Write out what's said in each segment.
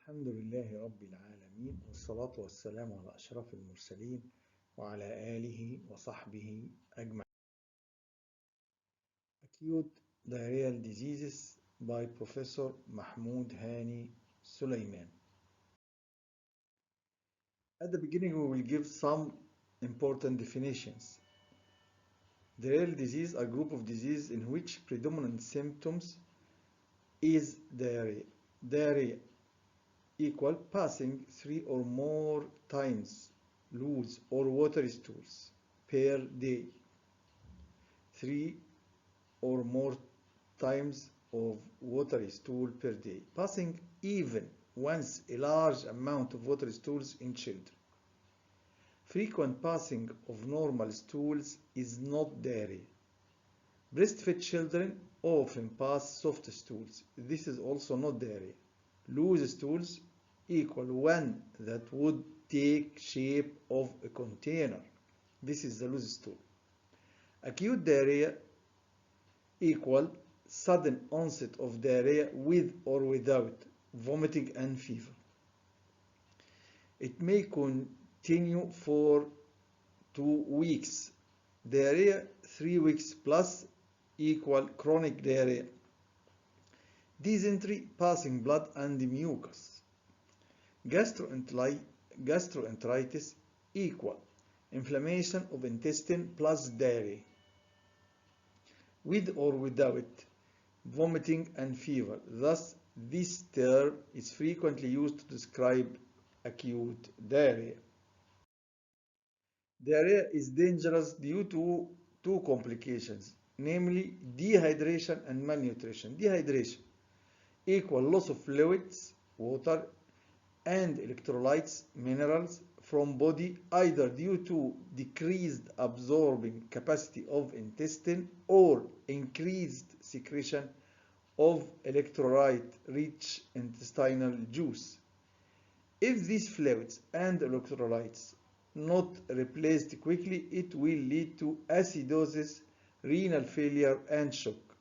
الحمد لله رب العالمين والصلاة والسلام على أشرف المرسلين وعلى آله وصحبه أجمعين. Acute diarrheal diseases by Professor Mahmoud Hani Sulaiman. At the beginning we will give some important definitions. Diarrheal disease are a group of diseases in which predominant symptoms is diarrhea. Diarrhea equal passing 3 or more times loose or watery stools per day. 3 or more times of watery stool per day. Passing even once a large amount of watery stools in children. Frequent passing of normal stools is not diarrhea. Breastfed children often pass soft stools. This is also not diarrhea. Loose stools equal one that would take shape of a container. This is the loose stool. Acute diarrhea equal sudden onset of diarrhea with or without vomiting and fever. It may continue for 2 weeks. Diarrhea 3 weeks plus equal chronic diarrhea. Dysentery, passing blood and mucus. Gastroenteritis equal inflammation of intestine plus diarrhea, with or without vomiting and fever. Thus, this term is frequently used to describe acute diarrhea. Diarrhea is dangerous due to two complications, namely dehydration and malnutrition. Dehydration equal loss of fluids, water, and electrolytes, minerals from body, either due to decreased absorbing capacity of intestine or increased secretion of electrolyte-rich intestinal juice. If these fluids and electrolytes not replaced quickly, it will lead to acidosis, renal failure, and shock,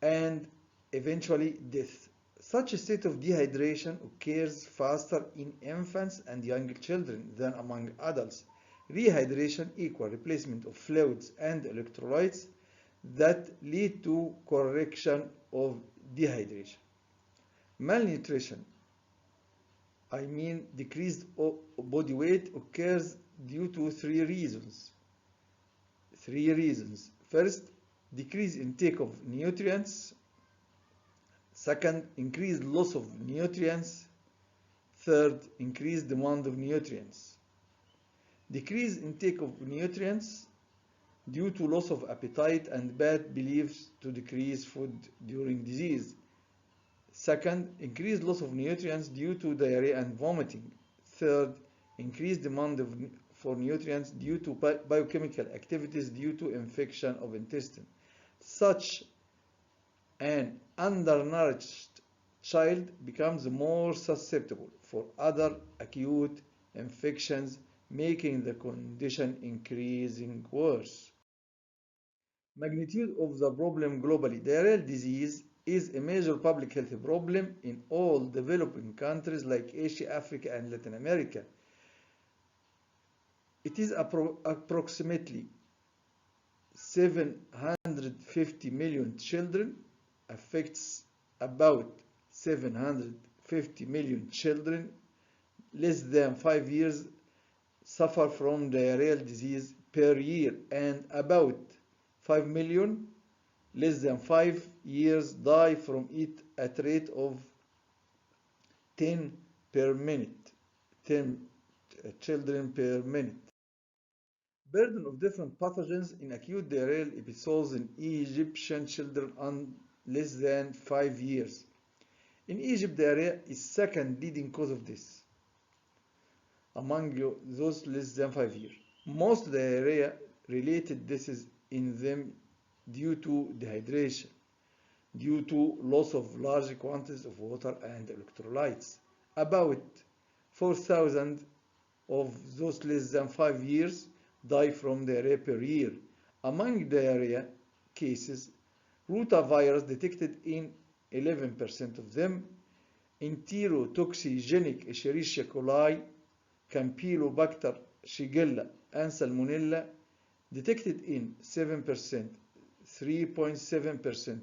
and eventually death. Such a state of dehydration occurs faster in infants and young children than among adults. Rehydration equal replacement of fluids and electrolytes that lead to correction of dehydration. Malnutrition, decreased body weight, occurs due to three reasons. First, decreased intake of nutrients. Second, increased loss of nutrients. Third, increased demand of nutrients. Decreased intake of nutrients due to loss of appetite and bad beliefs to decrease food during disease. Second, increased loss of nutrients due to diarrhea and vomiting. Third, increased demand for nutrients due to biochemical activities due to infection of intestine. Such an undernourished child becomes more susceptible for other acute infections, making the condition increasing worse. Magnitude of the problem globally. Diarrheal disease is a major public health problem in all developing countries like Asia, Africa, and Latin America. It is approximately 750 million children, affects about 750 million children less than 5 years suffer from diarrheal disease per year, and about 5 million less than 5 years die from it at rate of 10 per minute, 10 children per minute. Burden of different pathogens in acute diarrheal episodes in Egyptian children on less than 5 years. In Egypt, diarrhea is second leading cause of death among those less than 5 years. Most diarrhea related deaths in them due to dehydration, due to loss of large quantities of water and electrolytes. About 4,000 of those less than 5 years die from diarrhea per year. Among diarrhea cases, rotavirus detected in 11% of them, enterotoxigenic Escherichia coli, Campylobacter, Shigella, and Salmonella detected in 7%, 3.7%,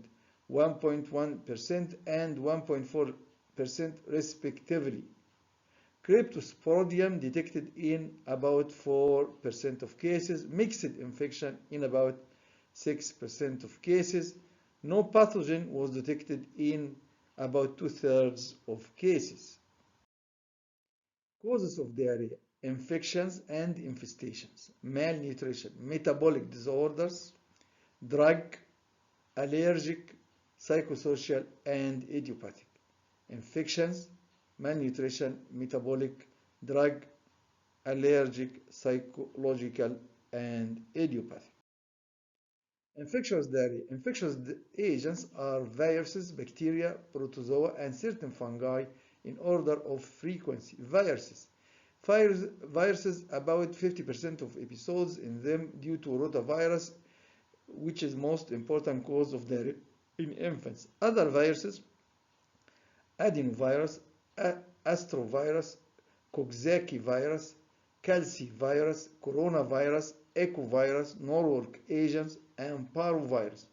1.1%, and 1.4% respectively. Cryptosporidium detected in about 4% of cases, mixed infection in about 6% of cases. No pathogen was detected in about 2/3 of cases. Causes of diarrhea: infections and infestations, malnutrition, metabolic disorders, drug, allergic, psychosocial, and idiopathic. Infections, malnutrition, metabolic, drug, allergic, psychological, and idiopathic. Infectious diarrhea. Infectious agents are viruses, bacteria, protozoa, and certain fungi in order of frequency. Viruses, about 50% of episodes in them due to rotavirus, which is most important cause of diarrhea in infants. Other viruses, adenovirus, astrovirus, Coxsackie virus, calcivirus, coronavirus, ecovirus, Norwalk agents, and parvovirus.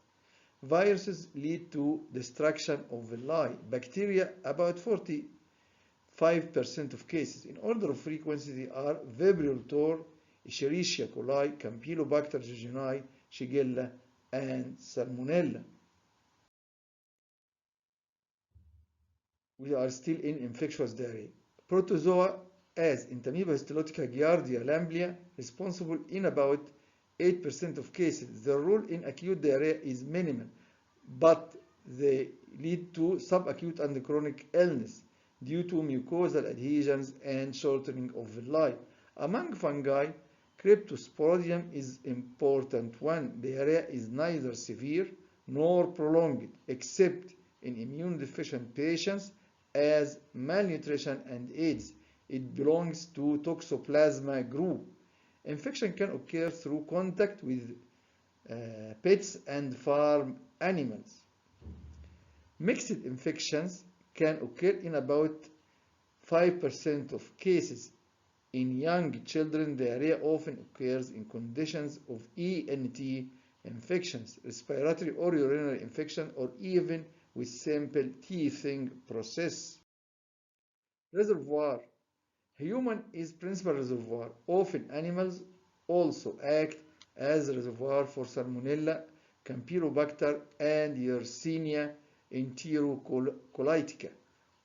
Viruses lead to destruction of villi. Bacteria, about 45% of cases. In order of frequency, they are Vibrio tor, Escherichia coli, Campylobacter jejuni, Shigella, and Salmonella. We are still in infectious diarrhea. Protozoa, as Entamoeba histolytica, Giardia lamblia, responsible in about 8% of cases. Their role in acute diarrhea is minimal, but they lead to subacute and chronic illness due to mucosal adhesions and shortening of villi. Among fungi, Cryptosporidium is important one. Diarrhea is neither severe nor prolonged, except in immune deficient patients as malnutrition and AIDS. It belongs to Toxoplasma group. Infection can occur through contact with pets and farm animals. Mixed infections can occur in about 5% of cases. In young children, diarrhea often occurs in conditions of ENT infections, respiratory or urinary infection, or even with simple teething process. Reservoir. Human is principal reservoir. Often animals also act as reservoir for Salmonella, Campylobacter, and Yersinia enterocolitica.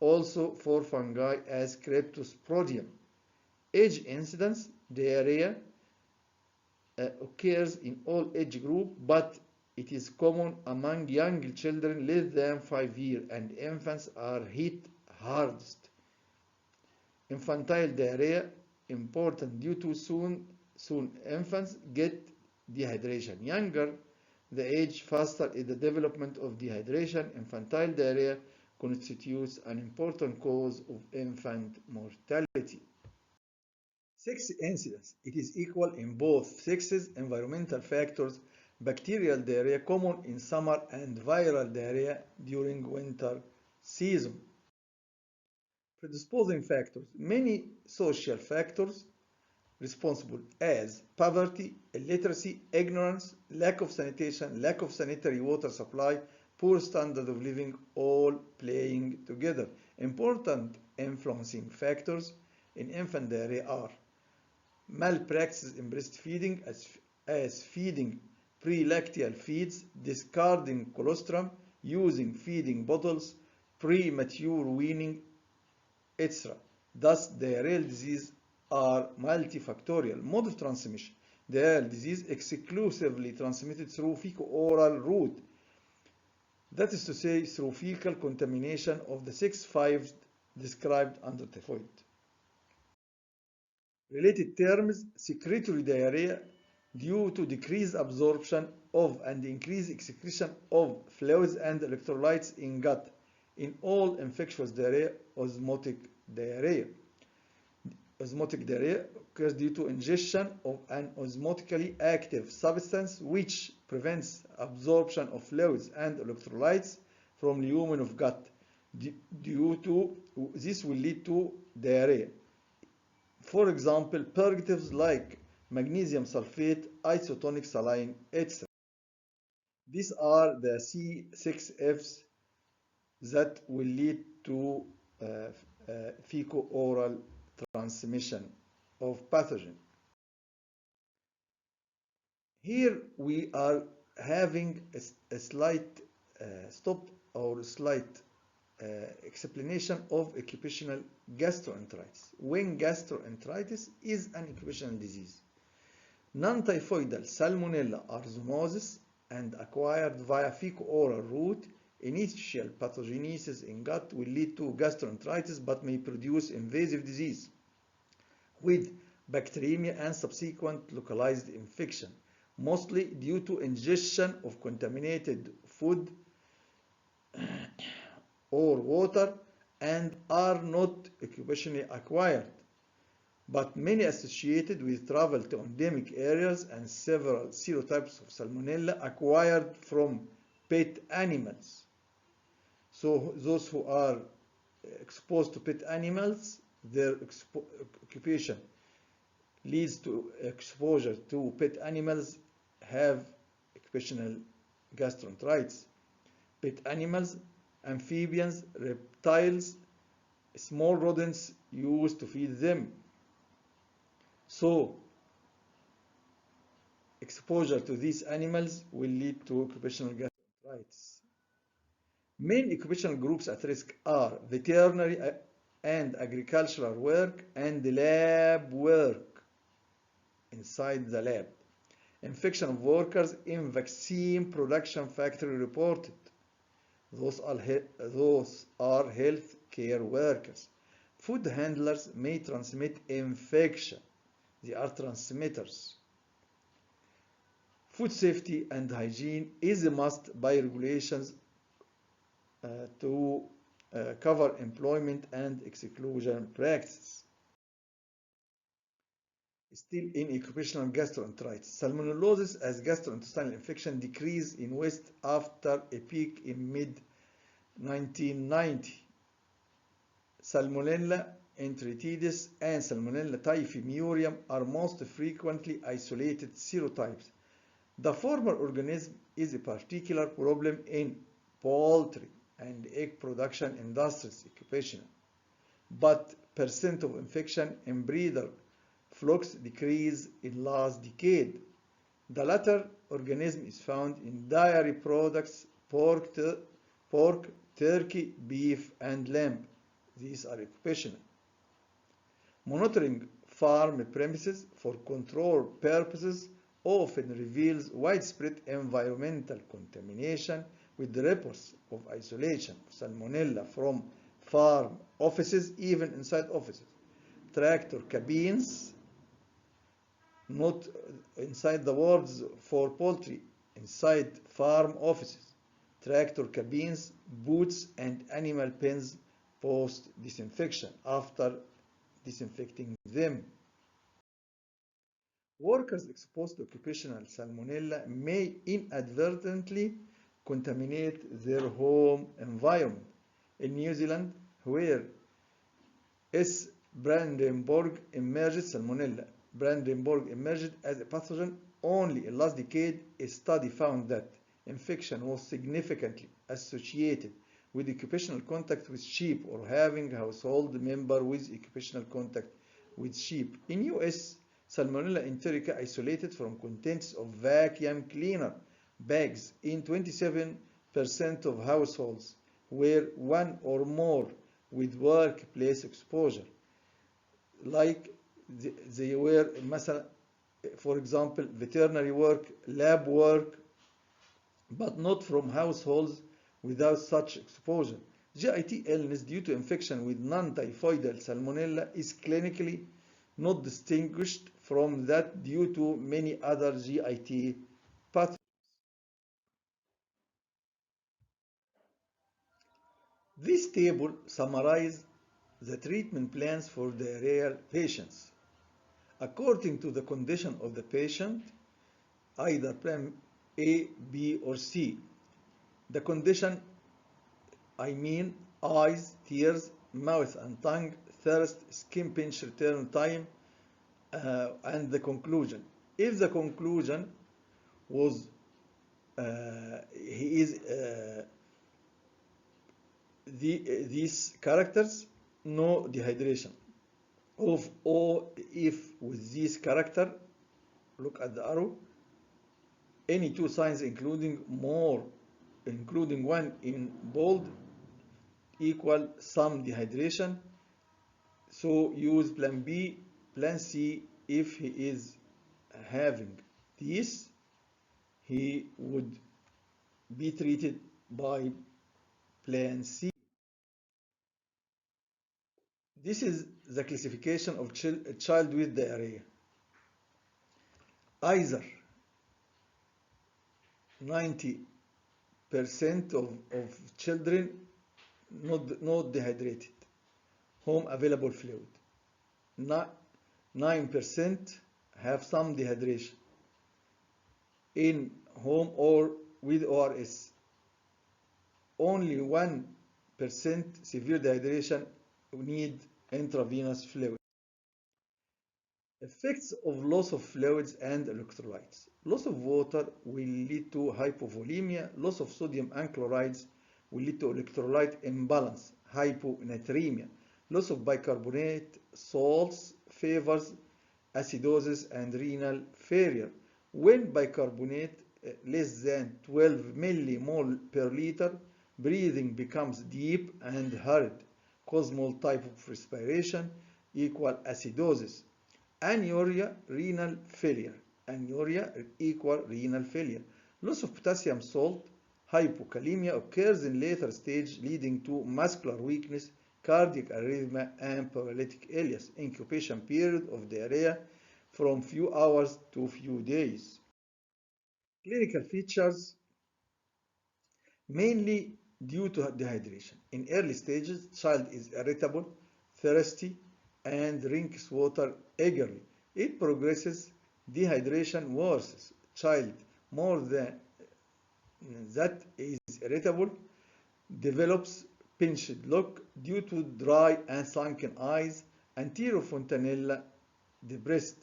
Also for fungi as Cryptosporidium. Age incidence: diarrhea occurs in all age groups, but it is common among young children less than 5 years, and infants are hit hardest. Infantile diarrhea, important due to soon infants get dehydration. Younger the age, faster is the development of dehydration. Infantile diarrhea constitutes an important cause of infant mortality. Sex incidence. It is equal in both sexes. Environmental factors. Bacterial diarrhea common in summer and viral diarrhea during winter season. Predisposing factors. Many social factors responsible as poverty, illiteracy, ignorance, lack of sanitation, lack of sanitary water supply, poor standard of living, all playing together. Important influencing factors in infant diarrhea are malpractice in breastfeeding as feeding pre-lacteal feeds, discarding colostrum, using feeding bottles, premature weaning, etc. Thus, diarrheal disease are multifactorial. Mode of transmission. Diarrheal disease exclusively transmitted through fecal-oral route. That is to say, through fecal contamination of the 6-5 described under typhoid. Related terms: secretory diarrhea due to decreased absorption of and increased excretion of fluids and electrolytes in gut. In all infectious diarrhea, osmotic diarrhea. Osmotic diarrhea occurs due to ingestion of an osmotically active substance which prevents absorption of fluids and electrolytes from lumen of gut. Due to this will lead to diarrhea. For example, purgatives like magnesium sulfate, isotonic saline, etc. These are the C6Fs that will lead to fecal-oral transmission of pathogen. Here we are having a slight stop or slight explanation of occupational gastroenteritis. When gastroenteritis is an occupational disease, non-typhoidal salmonella are zoonosis and acquired via fecal-oral route. Initial pathogenesis in gut will lead to gastroenteritis but may produce invasive disease with bacteremia and subsequent localized infection, mostly due to ingestion of contaminated food or water, and are not occupationally acquired, but many associated with travel to endemic areas and several serotypes of salmonella acquired from pet animals. So those who are exposed to pet animals, their occupation leads to exposure to pet animals have occupational gastroenteritis. Pet animals, amphibians, reptiles, small rodents used to feed them. So exposure to these animals will lead to occupational gastroenteritis. Main occupational groups at risk are veterinary and agricultural work and lab work inside the lab. Infection of workers in vaccine production factory reported. Those are health care workers. Food handlers may transmit infection. They are transmitters. Food safety and hygiene is a must by regulations to cover employment and exclusion practices. Still in occupational gastroenteritis, salmonellosis as gastrointestinal infection decreased in West after a peak in mid-1990. Salmonella enteritidis and Salmonella typhimurium are most frequently isolated serotypes. The former organism is a particular problem in poultry and egg production industries occupational, but percent of infection in breeder flocks decreased in last decade. The latter organism is found in dairy products, pork, turkey, beef, and lamb. These are occupational. Monitoring farm premises for control purposes often reveals widespread environmental contamination with the reports of isolation of salmonella from farm offices, even inside offices. Tractor cabins, not inside the wards for poultry, inside farm offices. Tractor cabins, booths, and animal pens post disinfection after disinfecting them. Workers exposed to occupational salmonella may inadvertently contaminate their home environment. In New Zealand, where S. Brandenburg emerged, Salmonella Brandenburg emerged as a pathogen only in last decade, a study found that infection was significantly associated with occupational contact with sheep or having a household member with occupational contact with sheep. In US, Salmonella enterica isolated from contents of vacuum cleaner bags in 27% of households where one or more with workplace exposure. Like they were, for example, veterinary work, lab work, but not from households without such exposure. GIT illness due to infection with non-typhoidal salmonella is clinically not distinguished from that due to many other GIT pathogens. This table summarizes the treatment plans for diarrheal patients. According to the condition of the patient, either plan A, B, or C. The condition, eyes, tears, mouth and tongue, thirst, skin pinch, return time, and the conclusion. If the conclusion was he is these characters, no dehydration. Or if with this character, look at the arrow, any two signs including one in bold equal some dehydration. So use plan B. Plan C, if he is having this, he would be treated by plan C. This is the classification of a child with diarrhea. Either 90% of children not dehydrated, home available fluid. 9% have some dehydration in home or with ORS. Only 1% severe dehydration need intravenous fluid. Effects of loss of fluids and electrolytes. Loss of water will lead to hypovolemia. Loss of sodium and chlorides will lead to electrolyte imbalance, hyponatremia. Loss of bicarbonate salts favors acidosis and renal failure. When bicarbonate less than 12 millimole per liter, breathing becomes deep and hurried. Cosmal type of respiration equal acidosis. Anuria, renal failure. Anuria equal renal failure. Loss of potassium salt, hypokalemia occurs in later stage, leading to muscular weakness, cardiac arrhythmia, and paralytic ileus. Incubation period of diarrhea from few hours to few days. Clinical features mainly due to dehydration. In early stages, child is irritable, thirsty, and drinks water eagerly. It progresses, dehydration worsens. Child more than that is irritable, develops pinched look due to dry and sunken eyes, anterior fontanella depressed.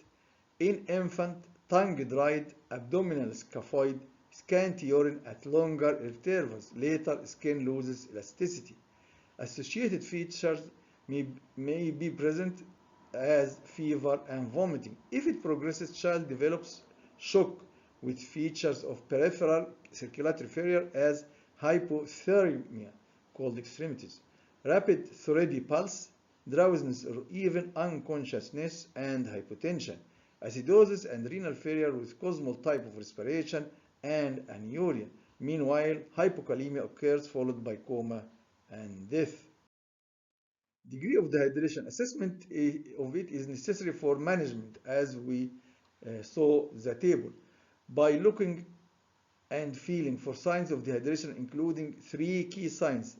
In infant, tongue dried, abdominal scaphoid, scanty urine at longer intervals. Later, skin loses elasticity. Associated features may be present as fever and vomiting. If it progresses, child develops shock with features of peripheral circulatory failure as hypothermia, cold extremities, rapid thready pulse, drowsiness or even unconsciousness, and hypotension, acidosis and renal failure with cosmal type of respiration and anuria. Meanwhile, hypokalemia occurs followed by coma and death. Degree of dehydration assessment of it is necessary for management, as we saw the table, by looking and feeling for signs of dehydration, including 3 key signs: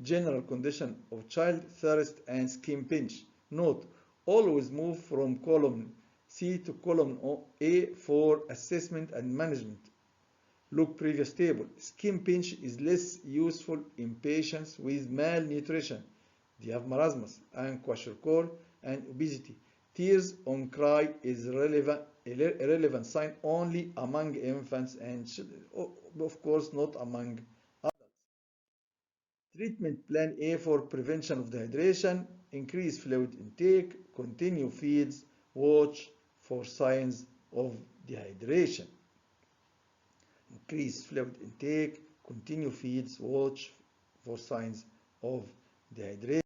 general condition of child, thirst, and skin pinch. Note, always move from column C to column A for assessment and management. Look previous table. Skin pinch is less useful in patients with malnutrition, diaphragmatismus, and kwashiorkor, and obesity. Tears on cry is a relevant sign only among infants and children, of course not among adults. Treatment plan A for prevention of dehydration: increase fluid intake, continue feeds, watch for signs of dehydration. Increase fluid intake, continue feeds, watch for signs of dehydration.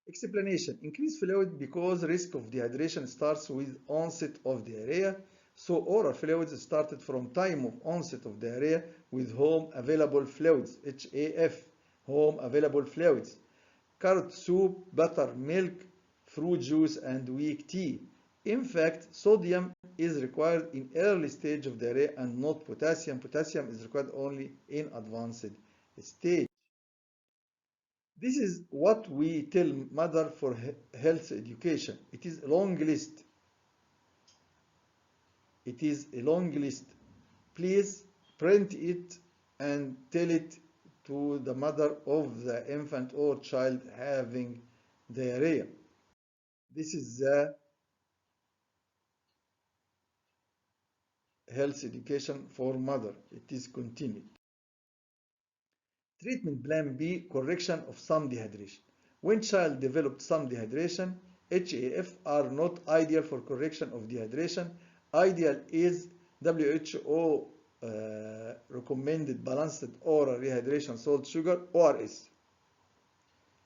Explanation: increase fluid because risk of dehydration starts with onset of diarrhea, so oral fluids started from time of onset of diarrhea with home available fluids, HAF, home available fluids, carrot soup, butter, milk, fruit juice, and weak tea. In fact, sodium is required in early stage of diarrhea and not potassium. Potassium is required only in advanced stage. This is what we tell mother for health education. It is a long list. It is a long list. Please print it and tell it to the mother of the infant or child having diarrhea. This is the health education for mother. It is continued. Treatment plan B, correction of some dehydration. When child developed some dehydration, HAF are not ideal for correction of dehydration. Ideal is WHO recommended balanced oral rehydration salt sugar ORS.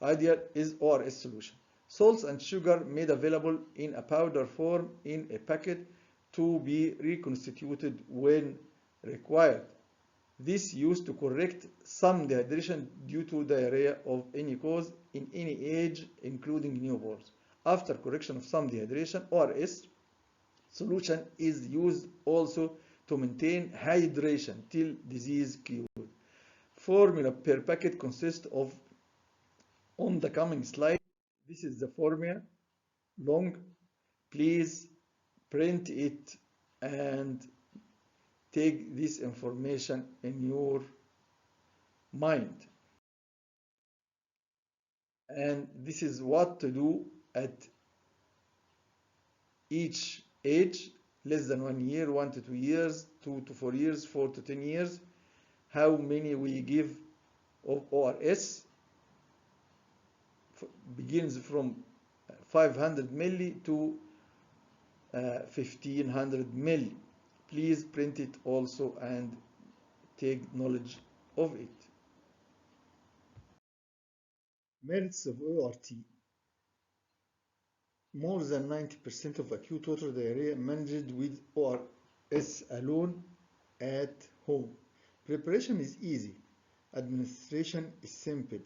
Ideal is ORS solution. Salts and sugar made available in a powder form in a packet to be reconstituted when required. This used to correct some dehydration due to diarrhea of any cause in any age, including newborns. After correction of some dehydration, ORS solution is used also to maintain hydration till disease cured. Formula per packet consists of, on the coming slide, this is the formula, long. Please print it and take this information in your mind. And this is what to do at each age, less than 1 year, 1 to 2 years, 2 to 4 years, 4 to 10 years. How many we give of ORS begins from 500 milli to 1500 milli. Please print it also and take knowledge of it. Merits of ORT. More than 90% of acute water diarrhea managed with ORS alone at home. Preparation is easy. Administration is simple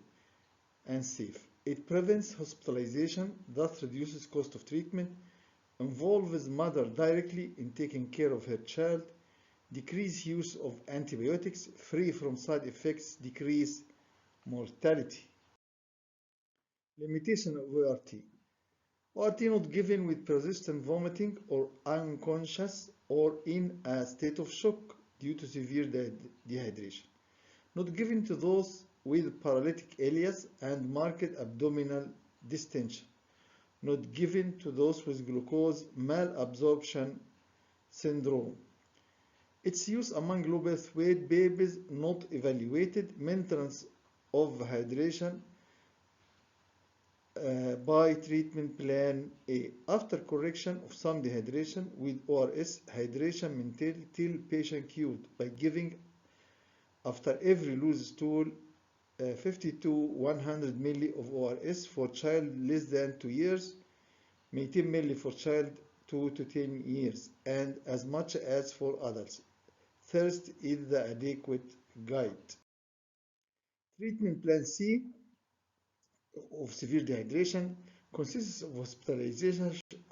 and safe. It prevents hospitalization, thus reduces cost of treatment, involves mother directly in taking care of her child, decrease use of antibiotics, free from side effects, decrease mortality. Limitation of ORT. ORT not given with persistent vomiting or unconscious or in a state of shock due to severe dehydration. Not given to those with paralytic ileus and marked abdominal distension. Not given to those with glucose malabsorption syndrome. Its use among low birth weight babies not evaluated. Maintenance of hydration by treatment plan A. After correction of some dehydration with ORS, hydration maintained till patient cured by giving after every loose stool 50 to 100 milli of ORS for child less than 2 years, 10 milli for child 2 to 10 years, and as much as for adults. Thirst is the adequate guide. Treatment plan C of severe dehydration consists of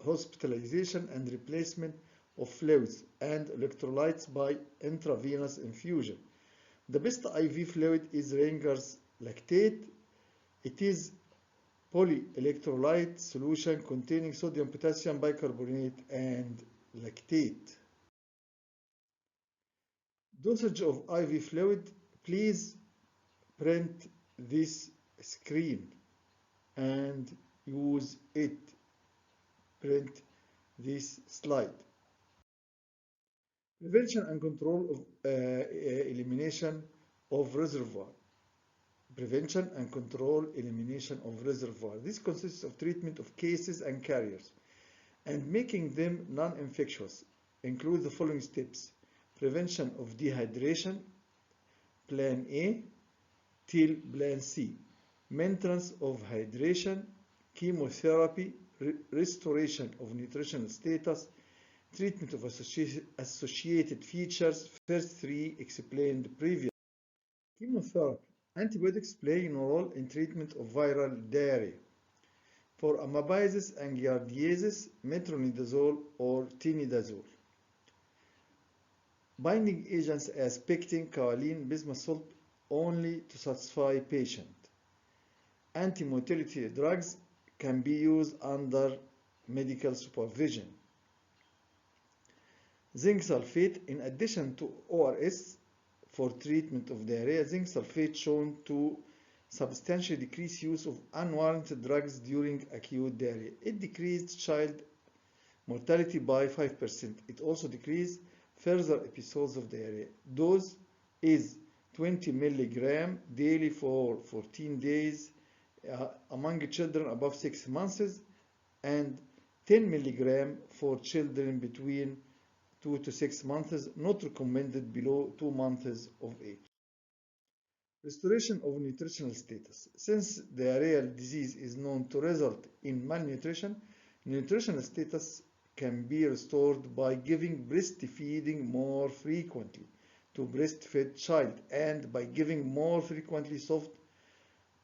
hospitalization and replacement of fluids and electrolytes by intravenous infusion. The best IV fluid is Ringer's lactate. It is polyelectrolyte solution containing sodium, potassium bicarbonate, and lactate. Dosage of IV fluid. Please print this screen and use it. Print this slide. Prevention and control of elimination of reservoir. Prevention and control elimination of reservoir. This consists of treatment of cases and carriers and making them non-infectious. Include the following steps. Prevention of dehydration, plan A, till plan C. Maintenance of hydration, chemotherapy, restoration of nutritional status, treatment of associated features, first 3 explained previously. Chemotherapy. Antibiotics play no role in treatment of viral diarrhea. For amoebiasis and giardiasis, metronidazole or tinidazole. Binding agents as pectin, kaolin, bismuth salt only to satisfy patient. Anti-motility drugs can be used under medical supervision. Zinc sulfate in addition to ORS for treatment of diarrhea. Zinc sulfate shown to substantially decrease use of unwarranted drugs during acute diarrhea. It decreased child mortality by 5%. It also decreased further episodes of diarrhea. Dose is 20 milligram daily for 14 days among children above 6 months and 10 milligram for children between 2 to 6 months, not recommended below 2 months of age. Restoration of nutritional status. Since diarrheal disease is known to result in malnutrition, nutritional status can be restored by giving breastfeeding more frequently to breastfed child and by giving more frequently soft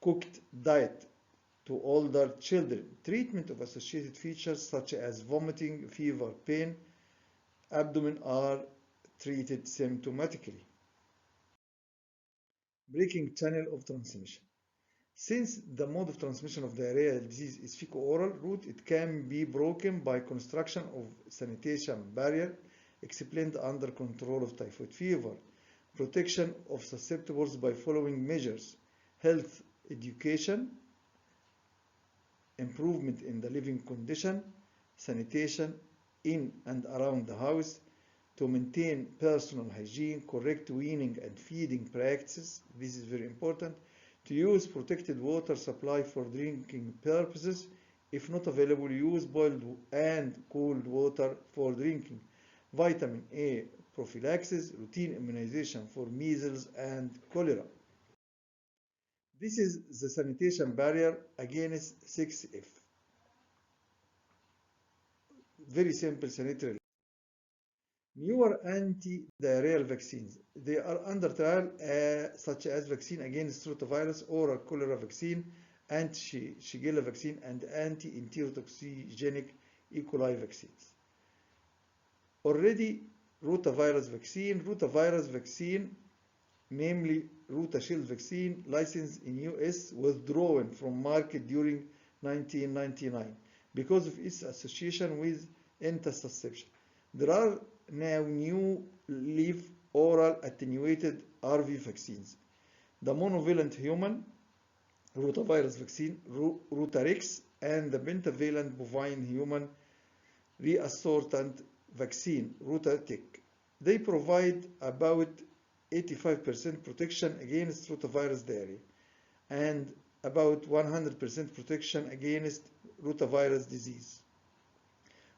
cooked diet to older children. Treatment of associated features such as vomiting, fever, pain, abdomen are treated symptomatically. Breaking channel of transmission. Since the mode of transmission of diarrheal disease is fecal-oral route, it can be broken by construction of sanitation barrier explained under control of typhoid fever, protection of susceptibles by following measures: health education, improvement in the living condition, sanitation in and around the house, to maintain personal hygiene, correct weaning and feeding practices, this is very important, to use protected water supply for drinking purposes. If not available, use boiled and cooled water for drinking. Vitamin A prophylaxis, routine immunization for measles and cholera. This is the sanitation barrier against 6F. Very simple sanitary. Newer anti-diarrheal vaccines. They are under trial such as vaccine against rotavirus, oral cholera vaccine, anti-Shigella vaccine, and anti-enterotoxigenic E. coli vaccines. Already rotavirus vaccine, namely Rotashield vaccine, licensed in US, withdrawn from market during 1999 because of its association with intussusception. There are now new live oral attenuated RV vaccines. The monovalent human rotavirus vaccine, Rotarix, and the pentavalent bovine human reassortant vaccine, Rotatic. They provide about 85% protection against rotavirus diarrhea and about 100% protection against rotavirus disease.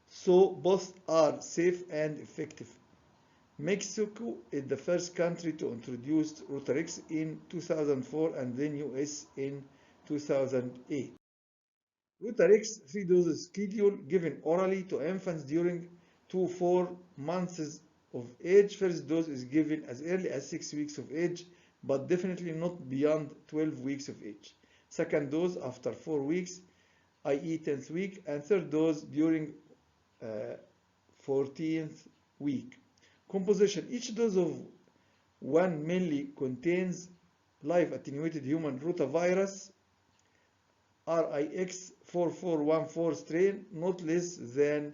So both are safe and effective. Mexico is the first country to introduce Rotarix in 2004 and then US in 2008. Rotarix 3 doses schedule given orally to infants during 2 to 4 months of age. First dose is given as early as 6 weeks of age, but definitely not beyond 12 weeks of age. Second dose after 4 weeks, i.e. 10th week, and third dose during 14th week. Composition. Each dose of 1 milli contains live attenuated human rotavirus RIX 4414 strain, not less than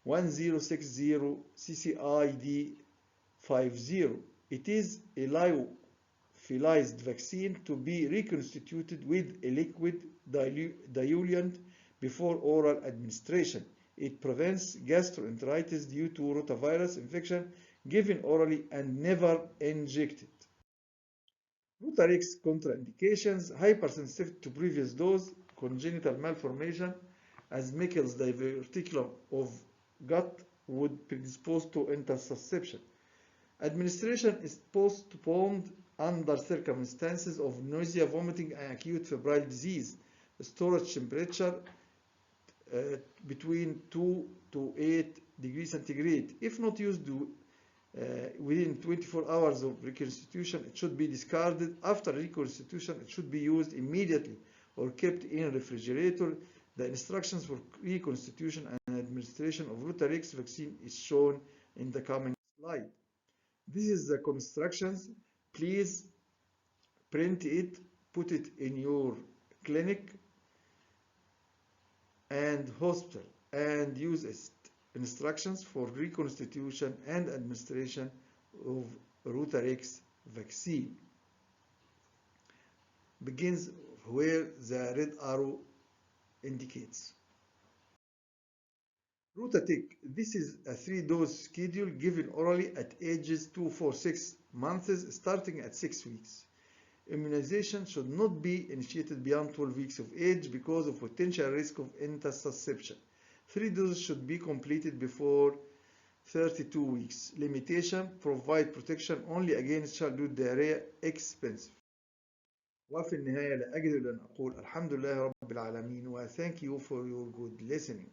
1060 CCID50. It is a lyophilized vaccine to be reconstituted with a liquid diluent before oral administration. It prevents gastroenteritis due to rotavirus infection given orally and never injected. Luterix Contraindications: hypersensitivity to previous dose, congenital malformation, as Meckel's diverticulum of gut would predispose to intussusception. Administration is postponed under circumstances of nausea, vomiting, and acute febrile disease. Storage temperature between 2 to 8 degrees centigrade. If not used within 24 hours of reconstitution, it should be discarded. After reconstitution, it should be used immediately or kept in a refrigerator. The instructions for reconstitution and administration of Rotarix vaccine is shown in the coming slide. This is the instructions. Please print it, put it in your clinic and hospital, and use instructions for reconstitution and administration of Rotarix vaccine begins where the red arrow indicates. Rotary. This is a 3-dose schedule given orally at ages 2, 4, 6 months starting at 6 weeks. Immunization should not be initiated beyond 12 weeks of age because of potential risk of intussusception. 3 doses should be completed before 32 weeks. Limitation: provide protection only against childhood diarrhea. Expensive. وفي النهاية لا أجد إلا أن أقول الحمد لله رب العالمين و thank you for your good listening.